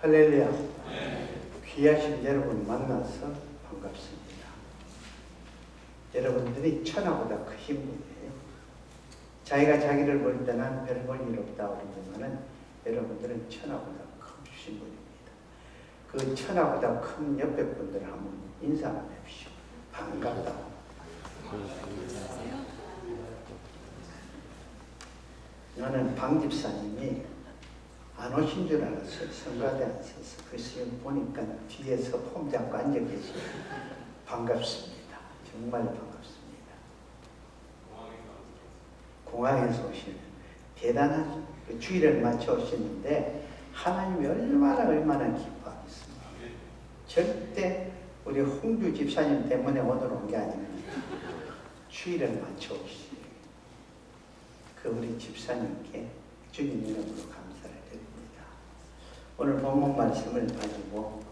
할렐루야. 귀하신 여러분 만나서 반갑습니다. 여러분들이 천하보다 크신 분이에요. 자기가 자기를 볼 때는 별 볼 일 없다 그러지만은 여러분들은 천하보다 크신 분입니다. 그 천하보다 큰 옆에 분들 한번 인사 한번 해주시오. 반갑다. 나는 방 집사님이 안 오신 줄 알았어요. 성가대 안 서서. 그래서 보니까 뒤에서 폼 잡고 앉아 계시고 반갑습니다. 정말 반갑습니다. 공항에서 오시는 대단한 주일을 맞춰 오시는데 하나님이 얼마나 기뻐하겠습니까? 절대 우리 홍주 집사님 때문에 오늘 온 게 아닙니다. 주일을 맞춰 오시니 그 우리 집사님께 주님 이름으로 감사를 드립니다. 오늘 본문 말씀을 가지고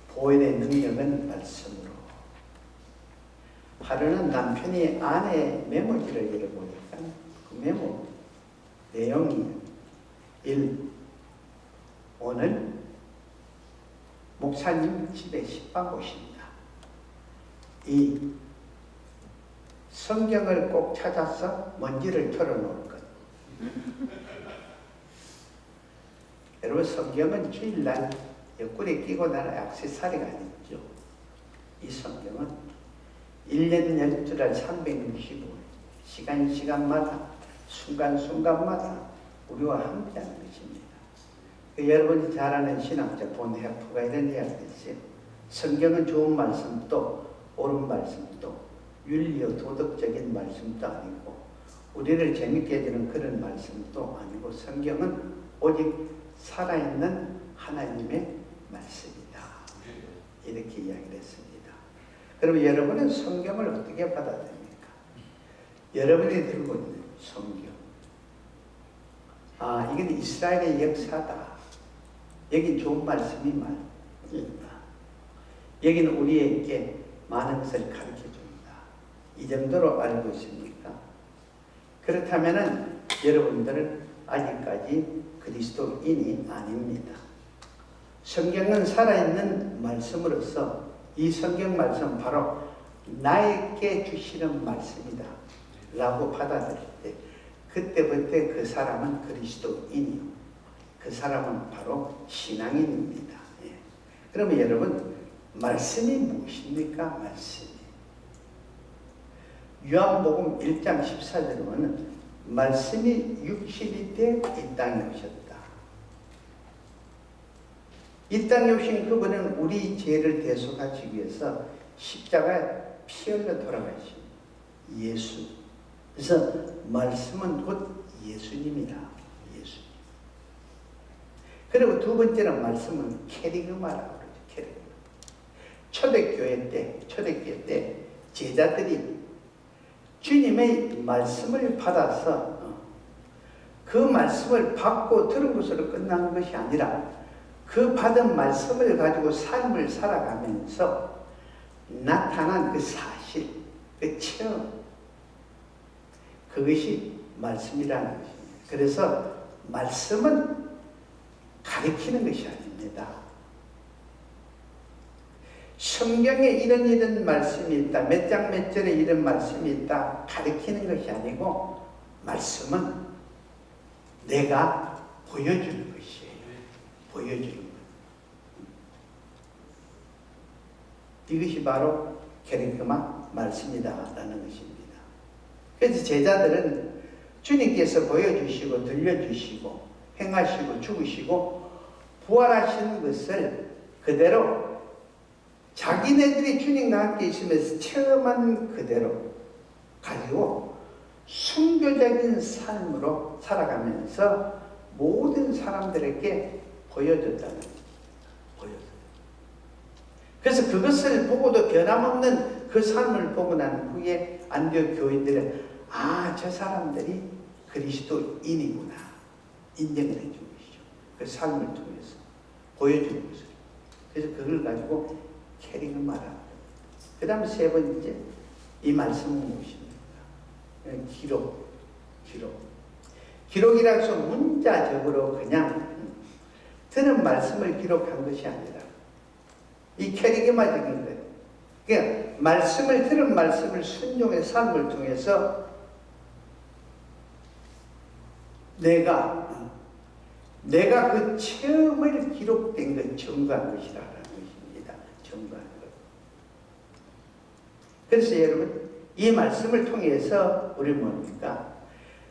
보혈의 능력은 말씀으로. 하루는 남편이 아내의 메모지를 읽어보니까 그 메모 내용이 1. 오늘 목사님 집에 식빵 오신다. 2. 성경을 꼭 찾아서 먼지를 털어놓을 것. 여러분, 성경은 주일날 옆구리에 끼고 나는 액세서리가 아니죠. 이 성경은 1년 12달 365일 시간마다 순간마다 우리와 함께하는 것입니다. 여러분이 잘 아는 신학자 본 해프가 이런 이야기를 했어요. 성경은 좋은 말씀도 옳은 말씀도 윤리요 도덕적인 말씀도 아니고 우리를 재밌게 해주는 그런 말씀도 아니고 성경은 오직 살아있는 하나님의 말씀이다. 이렇게 이야기를 했습니다. 그럼 여러분은 성경을 어떻게 받아들입니까? 여러분이 들고 있는 성경. 이건 이스라엘의 역사다. 여긴 좋은 말씀이 많다. 여기는 우리에게 많은 것을 가르쳐줍니다. 이 정도로 알고 있습니까? 그렇다면 여러분들은 아직까지 그리스도인이 아닙니다. 성경은 살아있는 말씀으로서 이 성경 말씀 바로 나에게 주시는 말씀이다 라고 받아들일 때 그때부터 그 사람은 그리스도인이요. 그 사람은 바로 신앙인입니다. 그러면 여러분 말씀이 무엇입니까? 말씀이 요한복음 1장 14절에 보면 말씀이 육신이 돼 이 땅에 오셨다. 이 땅에 오신 그분은 우리 죄를 대속하기 위해서 십자가에 피 흘려 돌아가신 예수. 그래서 말씀은 곧 예수님이다. 예수. 그리고 두 번째는 말씀은 캐리그마라고 그러죠. 캐리그마. 초대교회 때 제자들이 주님의 말씀을 받아서 그 말씀을 받고 들은 것으로 끝나는 것이 아니라 그 받은 말씀을 가지고 삶을 살아가면서 나타난 그 사실, 그 체험, 그것이 말씀이라는 것입니다. 그래서 말씀은 가르치는 것이 아닙니다. 성경에 이런 말씀이 있다. 몇 장 몇 절에 이런 말씀이 있다. 가르치는 것이 아니고 말씀은 내가 보여주는 것이에요. 보여주는 것. 이것이 바로 캐리그마 말씀이다라는 것입니다. 그래서 제자들은 주님께서 보여주시고 들려주시고 행하시고 죽으시고 부활하신 것을 그대로 자기네들이 주님과 함께 있으면서 체험한 그대로 가지고 순교적인 삶으로 살아가면서 모든 사람들에게 보여줬다는 거예요. 그래서 그것을 보고도 변함없는 그 삶을 보고 난 후에 안디옥 교인들은 저 사람들이 그리스도인이구나 인정을 해준 것이죠. 그 삶을 통해서 보여주는 것을. 그래서 그걸 가지고 캐리그마라. 그 다음 세 번째, 이 말씀은 무엇입니까? 기록이라서 문자적으로 그냥 들은 말씀을 기록한 것이 아니라 이 캐리그마적인 거예요. 그러니까 말씀을 들은 말씀을 순종의 삶을 통해서 내가 그 체험을 기록된 것 증거한 것이라는 것입니다. 증거한 것. 그래서 여러분 이 말씀을 통해서 우리 뭡니까?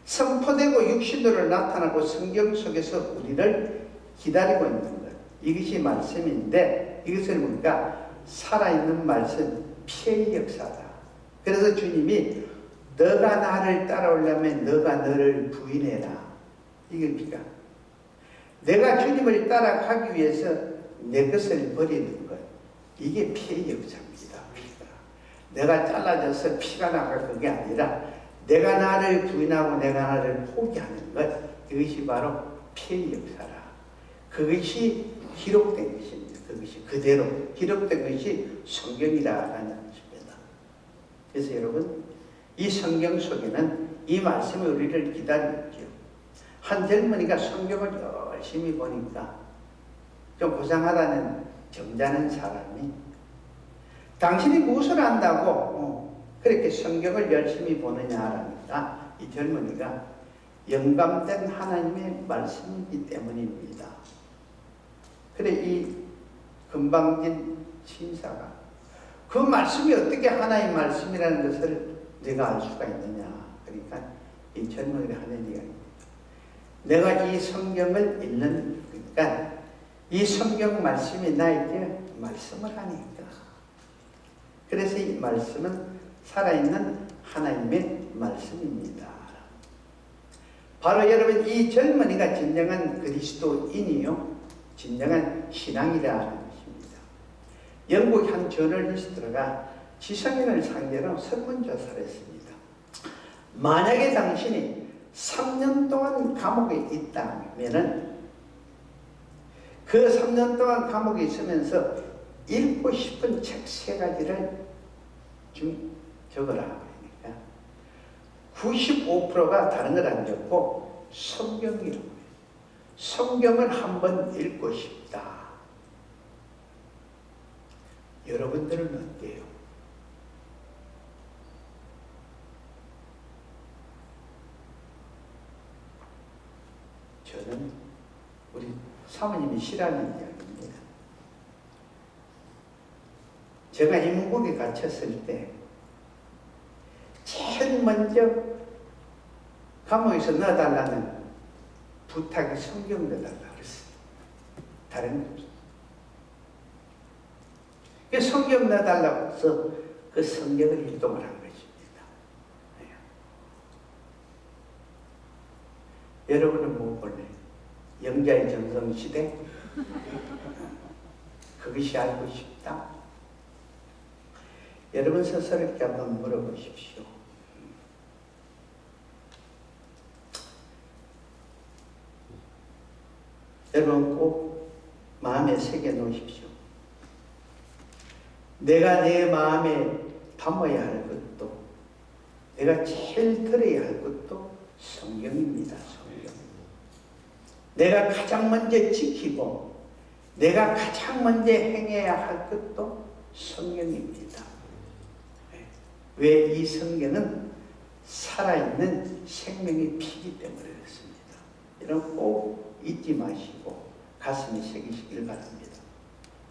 선포되고 육신으로 나타나고 성경 속에서 우리를 기다리고 있는 것. 이것이 말씀인데 이것을 뭡니까? 살아있는 말씀, 피의 역사다. 그래서 주님이 너가 나를 따라오려면 너가 너를 부인해라. 이겁니다. 내가 주님을 따라가기 위해서 내 것을 버리는 것. 이게 피의 역사입니다. 피가. 내가 잘라져서 피가 나갈 그게 아니라 내가 나를 부인하고 내가 나를 포기하는 것. 이것이 바로 피의 역사라. 그것이 기록된 것입니다. 그것이 그대로 기록된 것이 성경이라는 것입니다. 그래서 여러분 이 성경 속에는 이 말씀이 우리를 기다리고 있죠. 한 젊은이가 성경을 열심히 보니까 좀 고상하다는 점잖은 사람이 당신이 무엇을 안다고 그렇게 성경을 열심히 보느냐라니까 이 젊은이가 영감된 하나님의 말씀이기 때문입니다. 그래 이 금방진 신사가 그 말씀이 어떻게 하나의 말씀이라는 것을 내가 알 수가 있느냐. 그러니까 이 젊은이가 하는 이야기입니다. 내가 이 성경을 읽는 그러니까 이 성경 말씀이 나에게 말씀을 하니까 그래서 이 말씀은 살아있는 하나님의 말씀입니다. 바로 여러분 이 젊은이가 진정한 그리스도인이요 진정한 신앙이라는 것입니다. 영국 한 저널리스트가 지성인을 상대로 설문조사를 했습니다. 만약에 당신이 3년 동안 감옥에 있다면은 그 3년 동안 감옥에 있으면서 읽고 싶은 책 3가지를 좀 적어라. 그러니까 95%가 다른 걸 안 적고 성경이라고 해요. 성경을 한번 읽고 싶다. 여러분들은 어때요? 저는 우리 사모님이 싫어하는 이야기입니다. 제가 인문국에 갇혔을 때 제일 먼저 감옥에서 넣어달라는 부탁이 성경 넣어달라고 그랬어요. 다른 거 없어요. 성경 넣어달라고 해서 그 성경을 일동을 한 것입니다. 네. 여러분은 뭐 볼래요? 영자의 전성시대? 그것이 알고 싶다? 여러분 스스로께 한번 물어보십시오. 여러분 꼭 마음에 새겨 놓으십시오. 내가 내 마음에 담아야 할 것도 내가 제일 들어야 할 것도 성경입니다. 성경. 내가 가장 먼저 지키고 내가 가장 먼저 행해야 할 것도 성경입니다. 왜 이 성경은 살아있는 생명의 피기 때문에 그렇습니다. 여러분 꼭 잊지 마시고 가슴에 새기시길 바랍니다.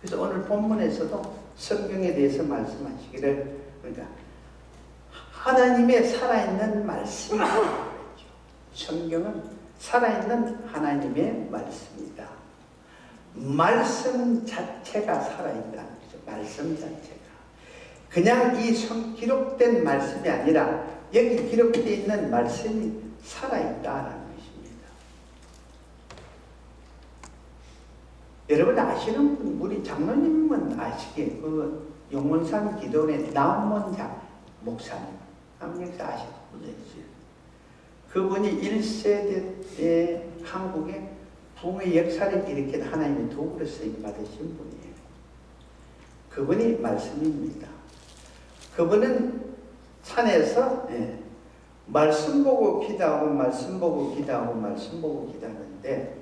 그래서 오늘 본문에서도 성경에 대해서 말씀하시기를 그러니까 하나님의 살아있는 말씀이라고 그랬죠. 성경은 살아있는 하나님의 말씀이다. 말씀 자체가 살아있다는 거죠. 말씀 자체가. 그냥 이 기록된 말씀이 아니라 여기 기록되어 있는 말씀이 살아있다는 것입니다. 여러분 아시는 분, 우리 장로님은 아시게 그 용문산 기도원의 나은몬 목사님, 한국에서 아시는 분이 있어요. 그분이 1세대 때 한국의 붕의 역사를 일으킨 하나님의 도구로 쓰임 받으신 분이에요. 그분이 말씀입니다. 그분은 산에서 말씀 보고 기도하고 말씀 보고 기도하고 말씀 보고 기도하는데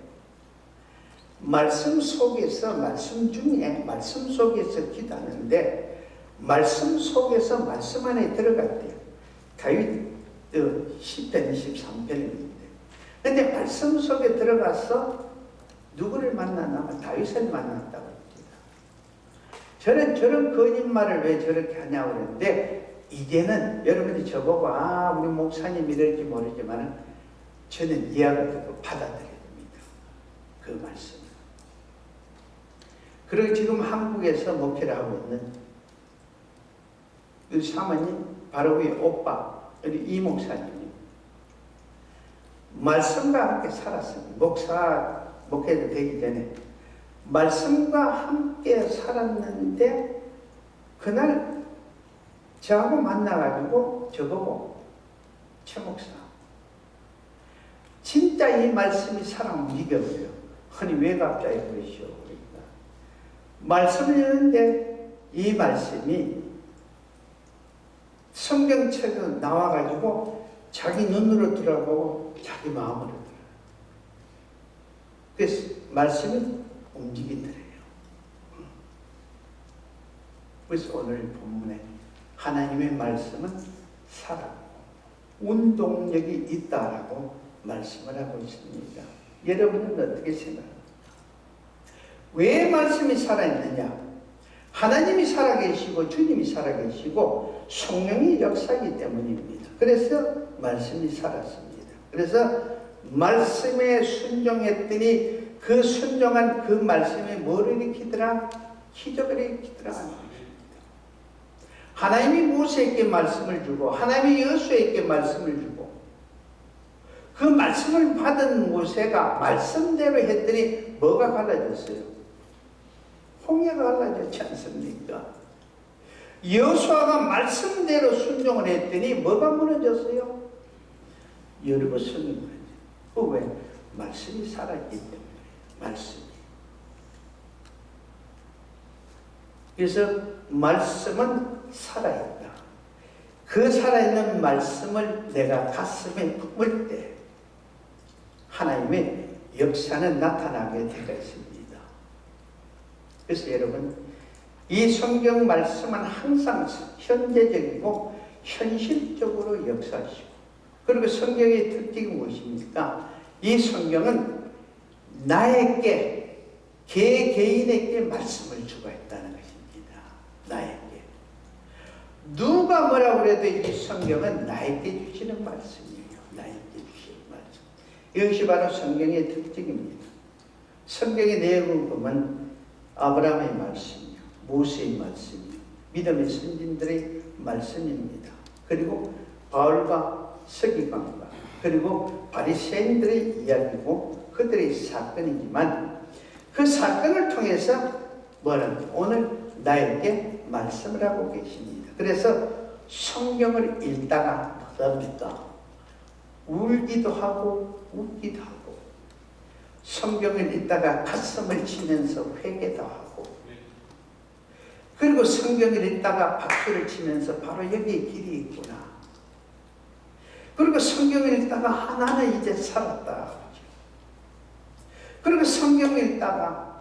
말씀 속에서, 말씀 중에, 말씀 속에서 기도하는데 말씀 속에서 말씀 안에 들어갔대요. 다윗 시편 23편인데. 근데 말씀 속에 들어가서 누구를 만났냐면 다윗을 만났다고 합니다. 저는 저런 거짓말을 왜 저렇게 하냐고 그랬는데, 이제는 여러분이 저보고 우리 목사님 이럴지 모르지만 저는 이해하고 받아들여야 됩니다. 그 말씀. 그리고 지금 한국에서 목회를 하고 있는 그 사모님, 바로 우리 오빠, 우리 이 목사님이 말씀과 함께 살았습니다. 목회도 되기 전에 말씀과 함께 살았는데, 그날 저하고 만나가지고 저보고, 최 목사, 진짜 이 말씀이 사람 움직여요. 아니 왜 갑자기 그러시오? 그러니까 말씀을 읽는데 이 말씀이 성경책에 나와가지고 자기 눈으로 들어보고 자기 마음으로 들어요. 그래서 말씀이 움직이더래요. 그래서 오늘 본문에 하나님의 말씀은 살아있고 운동력이 있다라고 말씀을 하고 있습니다. 여러분은 어떻게 생각합니까? 왜 말씀이 살아있느냐? 하나님이 살아계시고 주님이 살아계시고 성령이 역사하기 때문입니다. 그래서 말씀이 살았습니다. 그래서 말씀에 순종했더니 그 순종한 그 말씀이 뭐를 일으키더라? 기적을 일으키더라 하는 것입니다. 하나님이 모세에게 말씀을 주고 하나님이 여호수아에게 말씀을 주고 그 말씀을 받은 모세가 말씀대로 했더니 뭐가 갈라졌어요? 홍해가 갈라졌지 않습니까? 여호수아가 말씀대로 순종을 했더니 뭐가 무너졌어요? 여리고 성이 무너졌어요. 왜? 말씀이 살아있기 때문에. 말씀이. 그래서 말씀은 살아있다. 그 살아있는 말씀을 내가 가슴에 품을 때 하나님의 역사는 나타나게 되어 있습니다. 그래서 여러분, 이 성경 말씀은 항상 현재적이고 현실적으로 역사하시고, 그리고 성경의 특징이 무엇입니까? 이 성경은 나에게, 개인에게 말씀을 주고 있다는 것입니다. 나에게. 누가 뭐라고 그래도 이 성경은 나에게 주시는 말씀이에요. 나에게 주시는 말씀. 이것이 바로 성경의 특징입니다. 성경의 내용을 보면 아브라함의 말씀이요, 모세의 말씀이요, 믿음의 선진들의 말씀입니다. 그리고 바울과 서기관과 그리고 바리새인들의 이야기고 그들의 사건이지만 그 사건을 통해서 뭐라고 오늘 나에게 말씀을 하고 계십니다. 그래서 성경을 읽다가 뭡니까? 울기도 하고 웃기도 하고, 성경을 읽다가 가슴을 치면서 회개도 하고, 그리고 성경을 읽다가 박수를 치면서 바로 여기에 길이 있구나. 그리고 성경을 읽다가 나는 이제 살았다. 그리고 성경을 읽다가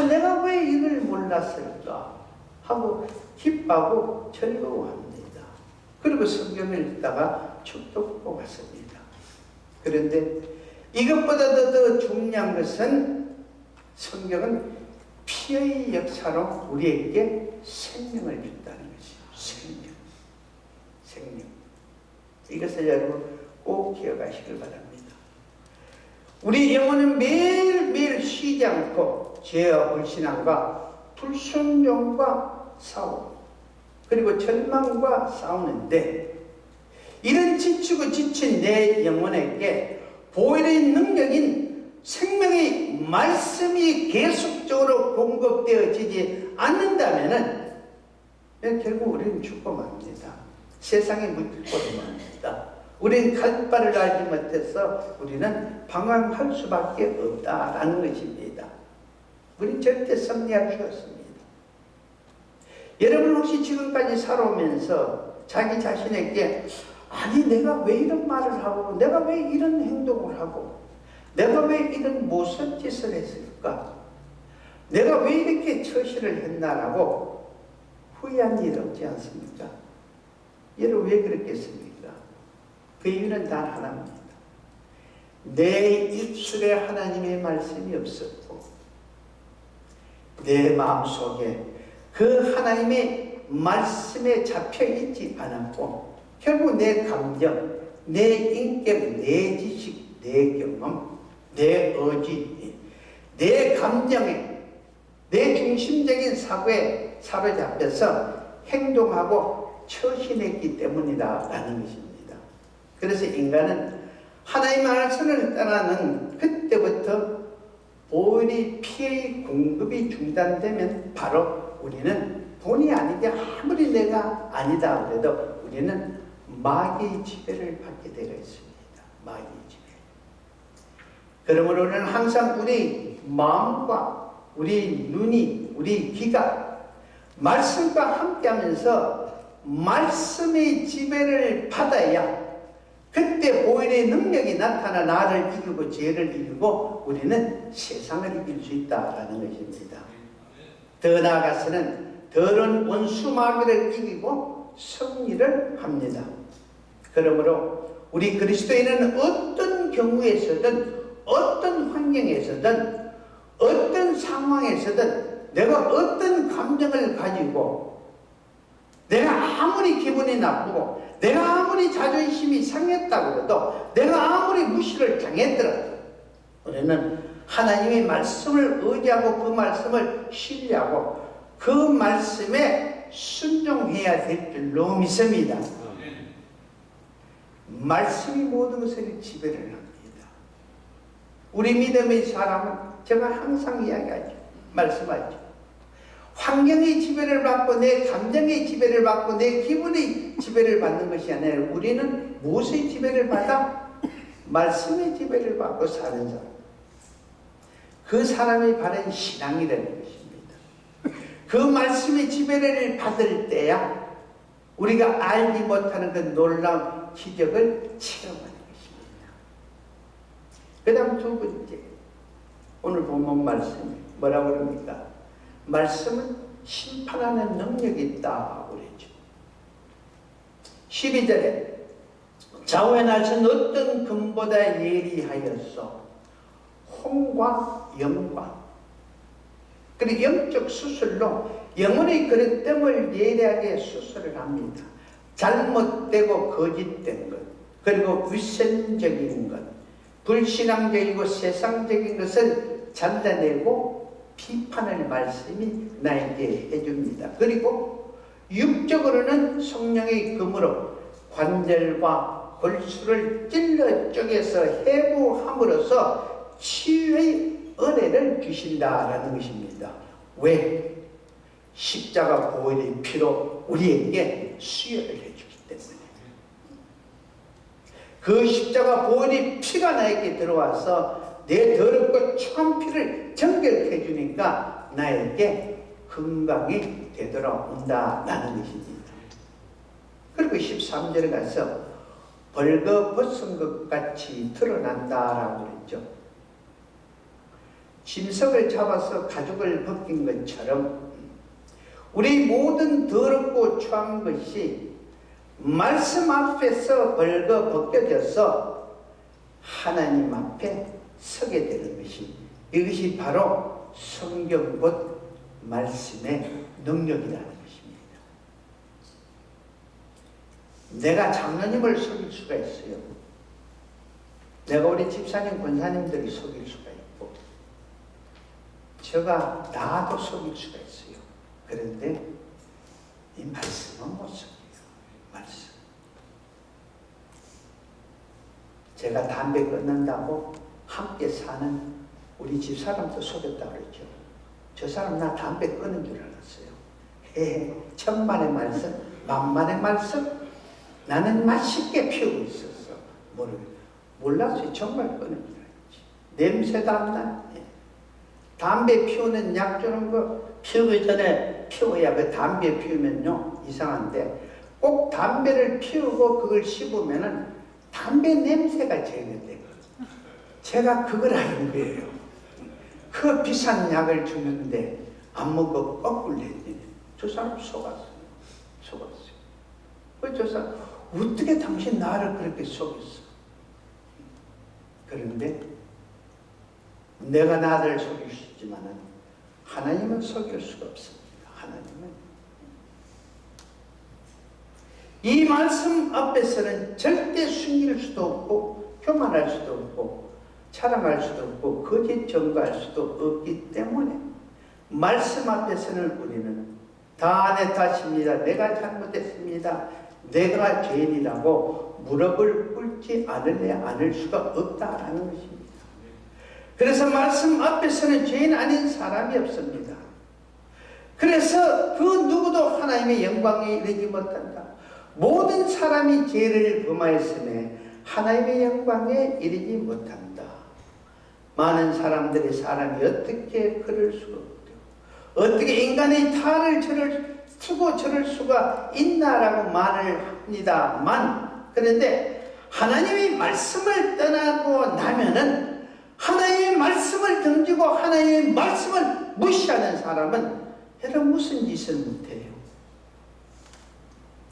내가 왜 이걸 몰랐을까 하고 기뻐하고 즐거워합니다. 그리고 성경을 읽다가 축복하고 갔습니다. 그런데 이것보다도 더 중요한 것은 성경은 피의 역사로 우리에게 생명을 준다는 것이에요. 생명. 이것을 여러분 꼭 기억하시길 바랍니다. 우리 영혼은 매일매일 쉬지 않고 죄와 불신앙과 불순종과 싸우고 그리고 절망과 싸우는데, 이런 지치고 지친 내 영혼에게 보혈의 능력인 생명의 말씀이 계속적으로 공급되어지지 않는다면 결국 우리는 죽고 맙니다. 세상에 묻히고 맙니다. 우리는 갈 바를 알지 못해서 우리는 방황할 수밖에 없다라는 것입니다. 우리는 절대 승리할 수 없습니다. 여러분 혹시 지금까지 살아오면서 자기 자신에게 아니 내가 왜 이런 말을 하고 내가 왜 이런 행동을 하고 내가 왜 이런 무슨 짓을 했을까? 내가 왜 이렇게 처시를 했나라고 후회한 일 없지 않습니까? 여러분 왜 그랬겠습니까? 그 이유는 단 하나입니다. 내 입술에 하나님의 말씀이 없었고 내 마음속에 그 하나님의 말씀에 잡혀있지 않았고 결국 내 감정, 내 인격, 내 지식, 내 경험, 내 의지, 내 감정에 내 중심적인 사고에 사로잡혀서 행동하고 처신했기 때문이다라는 것입니다. 그래서 인간은 하나님의 말씀을 떠나는 그때부터 보혈이 피의 공급이 중단되면 바로 우리는 본의 아니게 아무리 내가 아니다 그래도 우리는 마귀의 지배를 받게 되어 있습니다. 마귀의 지배. 그러므로 우리는 항상 우리 마음과 우리 눈이, 우리 귀가 말씀과 함께하면서 말씀의 지배를 받아야 그때 보혈의 능력이 나타나 나를 이기고 죄를 이기고 우리는 세상을 이길 수 있다라는 것입니다. 더 나아가서는 더러운 원수 마귀를 이기고 승리를 합니다. 그러므로 우리 그리스도인은 어떤 경우에서든 어떤 환경에서든 어떤 상황에서든 내가 어떤 감정을 가지고 내가 아무리 기분이 나쁘고 내가 아무리 자존심이 상했다고 해도 내가 아무리 무시를 당했더라도 우리는 하나님의 말씀을 의지하고 그 말씀을 신뢰하고 그 말씀에 순종해야 될 줄로 믿습니다. 말씀이 모든 것을 지배를 합니다. 우리 믿음의 사람은 제가 항상 이야기하죠. 말씀하죠. 환경의 지배를 받고 내 감정의 지배를 받고 내 기분의 지배를 받는 것이 아니라 우리는 무엇의 지배를 받아? 말씀의 지배를 받고 사는 사람. 그 사람이 바른 신앙이라는 것입니다. 그 말씀의 지배를 받을 때야 우리가 알지 못하는 그 놀라운 기적을 체험하는 것입니다. 그 다음 두 번째, 오늘 본문 말씀이 뭐라고 그럽니까? 말씀은 심판하는 능력이 있다고 그랬죠. 12절에 좌우의 날선 어떤 금보다 예리하였소. 홍과 영과 그리고 영적 수술로 영혼의 그릇됨을 예리하게 수술을 합니다. 잘못되고 거짓된 것 그리고 위선적인 것 불신앙적이고 세상적인 것을 잘라내고 비판할 말씀이 나에게 해줍니다. 그리고 육적으로는 성령의 금으로 관절과 골수를 찔러 쪼개서 해부함으로써 치유의 은혜를 주신다라는 것입니다. 왜? 십자가 보혈의 피로 우리에게 수혈을 해주기 때문에 그 십자가 보혈의 피가 나에게 들어와서 내 더럽고 추한 피를 정결해 주니까 나에게 건강이 되돌아온다라는 것입니다. 그리고 13절에 가서 벌거벗은 것 같이 드러난다라고 그랬죠. 짐승을 잡아서 가죽을 벗긴 것처럼 우리 모든 더럽고 추한 것이 말씀 앞에서 벌거벗겨져서 하나님 앞에 서게 되는 것이 이것이 바로 성경 곧 말씀의 능력이라는 것입니다. 내가 장로님을 속일 수가 있어요. 내가 우리 집사님, 권사님들이 속일 수가 있고 제가 나도 속일 수가 있어요. 그런데 이 말씀은 못 속여요. 말씀. 제가 담배 끊는다고 함께 사는 우리 집사람도 속였다고 그랬죠. 저 사람 나 담배 끊는 줄 알았어요. 천만의 말씀, 만만의 말씀. 나는 맛있게 피우고 있었어. 몰랐어요. 정말 끊는 줄 알았지. 냄새도 안 나. 담배 피우는 약 주는 거 피우기 전에 피워야 그 담배 피우면요 이상한데 꼭 담배를 피우고 그걸 씹으면은 담배 냄새가 제거돼요. 제가 그걸 아는 거예요. 그 비싼 약을 주는데 안 먹고 거꾸로 했더니 저 사람 속았어요. 저 사람 어떻게 당신 나를 그렇게 속였어? 그런데 내가 나를 속일 수 있지만은 하나님은 속일 수가 없습니다. 하나님은 이 말씀 앞에서는 절대 숨길 수도 없고 교만할 수도 없고 자랑할 수도 없고 거짓 증거할 수도 없기 때문에 말씀 앞에서는 우리는 다 내 탓입니다. 내가 잘못했습니다. 내가 죄인이라고 무릎을 꿇지 않을 수가 없다라는 것입니다. 그래서 말씀 앞에서는 죄인 아닌 사람이 없습니다. 그래서 그 누구도 하나님의 영광에 이르지 못한다. 모든 사람이 죄를 범하였음에 하나님의 영광에 이르지 못한다. 많은 사람들이 사람이 어떻게 그럴 수가 없죠. 어떻게 인간의 탈을 저럴 수가 있나라고 말을 합니다만, 그런데 하나님의 말씀을 떠나고 나면은 하나님의 말씀을 던지고 하나님의 말씀을 무시하는 사람은 여러분 무슨 짓을 못해요?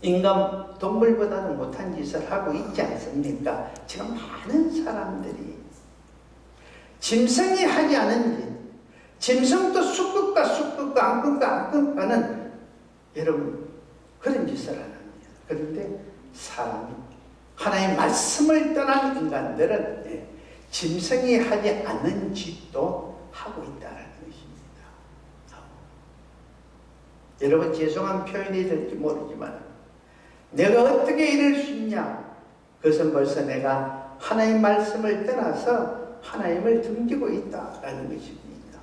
인간 동물보다는 못한 짓을 하고 있지 않습니까? 지금 많은 사람들이 짐승이 하지 않은 짓, 짐승도 쑥국과 안국가는 여러분 그런 짓을 안 합니다. 그런데 사람이 하나님의 말씀을 떠난 인간들은 짐승이 하지 않는 짓도 하고 있다는 것입니다. 여러분 죄송한 표현이 될지 모르지만 내가 어떻게 이럴 수 있냐? 그것은 벌써 내가 하나님의 말씀을 떠나서 하나님을 등지고 있다라는 것입니다.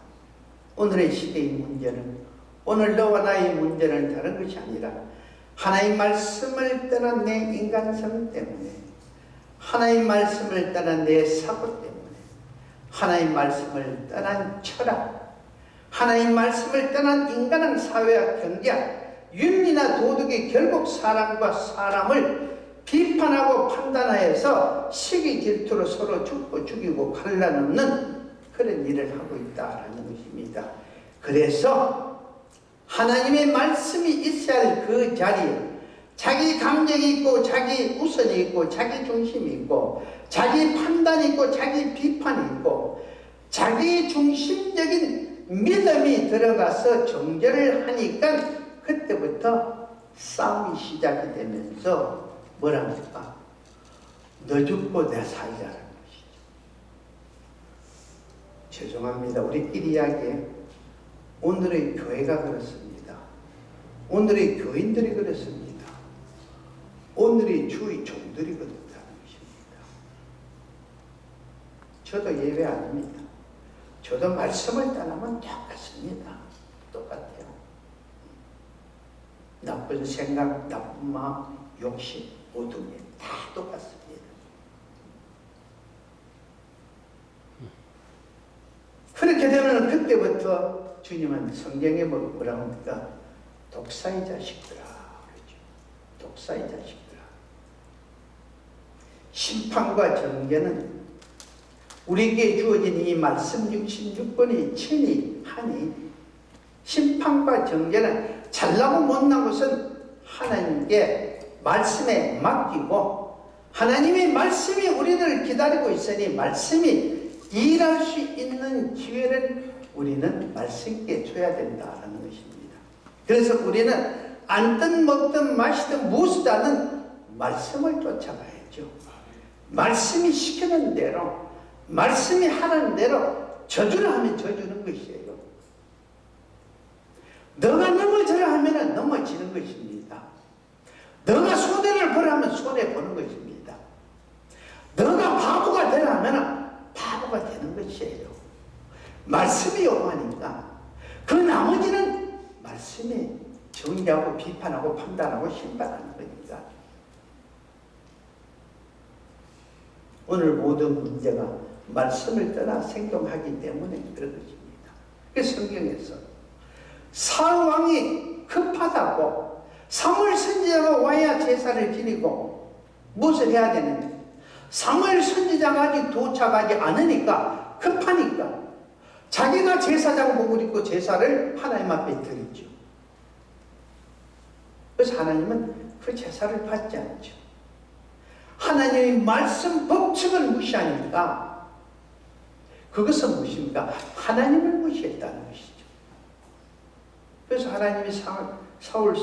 오늘의 시대의 문제는, 오늘 너와 나의 문제는 다른 것이 아니라 하나님의 말씀을 떠난 내 인간성 때문에, 하나님의 말씀을 떠난 내 사고 때문에, 하나님의 말씀을 떠난 철학, 하나님의 말씀을 떠난 인간의 사회와 경제학, 윤리나 도덕이 결국 사람과 사람을 비판하고 판단하여서 시기 질투로 서로 죽이고 갈라놓는 그런 일을 하고 있다는 것입니다. 그래서 하나님의 말씀이 있어야 할 그 자리에 자기 감정이 있고 자기 우선이 있고 자기 중심이 있고 자기 판단이 있고 자기 비판이 있고 자기 중심적인 믿음이 들어가서 정죄를 하니까 그때부터 싸움이 시작이 되면서 뭐랍니까? 너 죽고 내 살자라는 것이죠. 죄송합니다. 우리끼리 이야기해. 오늘의 교회가 그렇습니다. 오늘의 교인들이 그렇습니다. 오늘의 주의 종들이 그렇다는 것입니다. 저도 예외 아닙니다. 저도 말씀을 떠나면 똑같습니다. 똑같아요. 나쁜 생각, 나쁜 마음, 욕심, 모든 게 다 똑같습니다. 그렇게 되면 그때부터 주님은 성경에 뭐라고 합니까? 독사의 자식들아. 그렇죠. 독사의 자식들아. 심판과 정죄는 우리에게 주어진 이 말씀 66번이 친히 하니 심판과 정죄는 잘나고 못난 것은 하나님께 말씀에 맡기고 하나님의 말씀이 우리를 기다리고 있으니 말씀이 일할 수 있는 기회를 우리는 말씀께 줘야 된다는 것입니다. 그래서 우리는 앉든 먹든 마시든 무엇이든 말씀을 쫓아가야죠. 말씀이 시키는 대로, 말씀이 하는 대로 저주를 하면 저주는 것이에요. 너가 넘어져라 하면 넘어지는 것입니다. 너가 손해를 보라면 손해보는 것입니다. 너가 바보가 되라 하면 바보가 되는 것이에요. 말씀이 요구하니까 그 나머지는 말씀이 정의하고 비판하고 판단하고 심판하는 거니까. 오늘 모든 문제가 말씀을 떠나 생동하기 때문에 그런 것입니다. 그래서 성경에서 사울 왕이 급하다고 사무엘 선지자가 와야 제사를 지내고 무엇을 해야 되는데 사무엘 선지자가 아직 도착하지 않으니까 급하니까 자기가 제사장복을 입고 제사를 하나님 앞에 드리죠. 그래서 하나님은 그 제사를 받지 않죠. 하나님의 말씀 법칙을 무시하니까 그것은 무엇입니까? 하나님을 무시했다는 것이죠. 그래서 하나님이 사울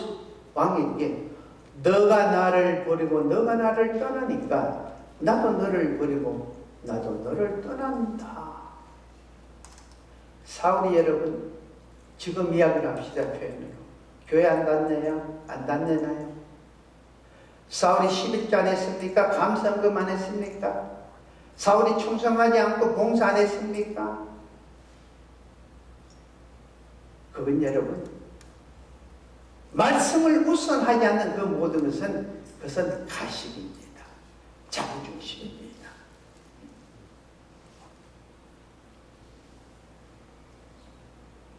왕에게 너가 나를 버리고 너가 나를 떠나니까 나도 너를 버리고 나도 너를 떠난다. 사울이 여러분 지금 이야기를 합시다. 표현으로 교회 안 다녀요? 안 다녀나요? 사울이 11조 안 했습니까? 감성금 안 했습니까? 사울이 충성하지 않고 봉사 안 했습니까? 그건 여러분 말씀을 우선하지 않는 그 모든 그것은 가식입니다. 자부중심입니다.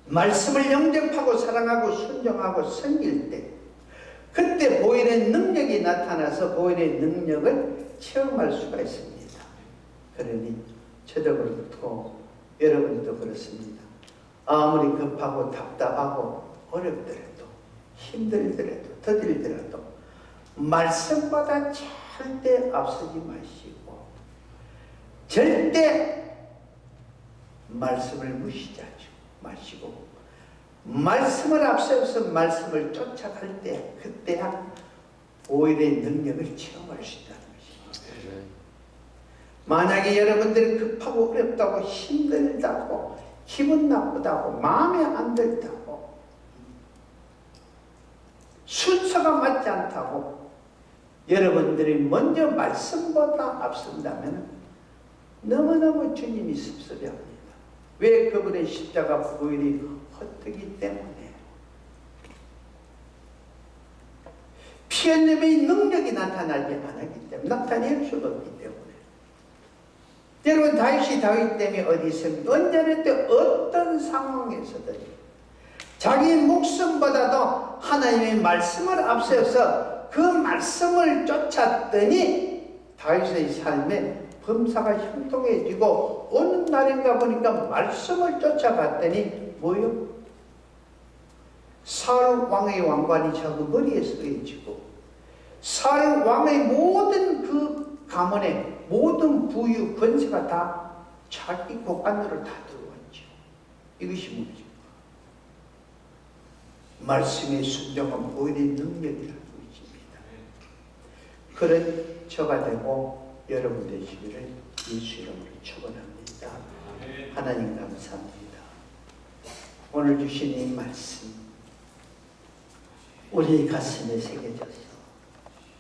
말씀을 영접하고 사랑하고 순종하고 섬길 때 그때 보일의 능력이 나타나서 보일의 능력을 체험할 수가 있습니다. 그러니 저도 그렇고 여러분도 그렇습니다. 아무리 급하고 답답하고 어렵더라도 힘들더라도 더딜더라도 말씀보다 절대 앞서지 마시고 절대 말씀을 무시하지 마시고 말씀을 앞세워서 말씀을 쫓아갈 때 그때야 오일의 능력을 체험할 수 있다는 것입니다. 만약에 여러분들이 급하고 어렵다고 힘들다고 기분 나쁘다고 마음에 안 들다고 순서가 맞지 않다고 여러분들이 먼저 말씀보다 앞선다면 너무너무 주님이 섭섭해합니다. 왜? 그분의 십자가 보혈이 헛되기 때문에 피 흘림의 능력이 나타나지 않았기 때문에 나타낼 수가 없기 때문에 여러분 다윗이 다윗 때문에 어디 있습니까? 언제나 때 어떤 상황에서든 자기 목숨보다도 하나님의 말씀을 앞세워서 그 말씀을 쫓았더니 다윗의 삶에 범사가 형통해지고 어느 날인가 보니까 말씀을 쫓아갔더니 뭐요? 사울 왕의 왕관이 자기 머리에 쓰여지고 사울 왕의 모든 그 가문의 모든 부유 권세가 다 자기 곳간으로 다 들어왔죠. 이것이 뭐죠? 말씀에 순종한 보일의 능력이라고 있습니다. 그런 저가 되고 여러분 되시기를 예수 이름으로 축원합니다. 하나님 감사합니다. 오늘 주신 이 말씀 우리 가슴에 새겨졌습니다.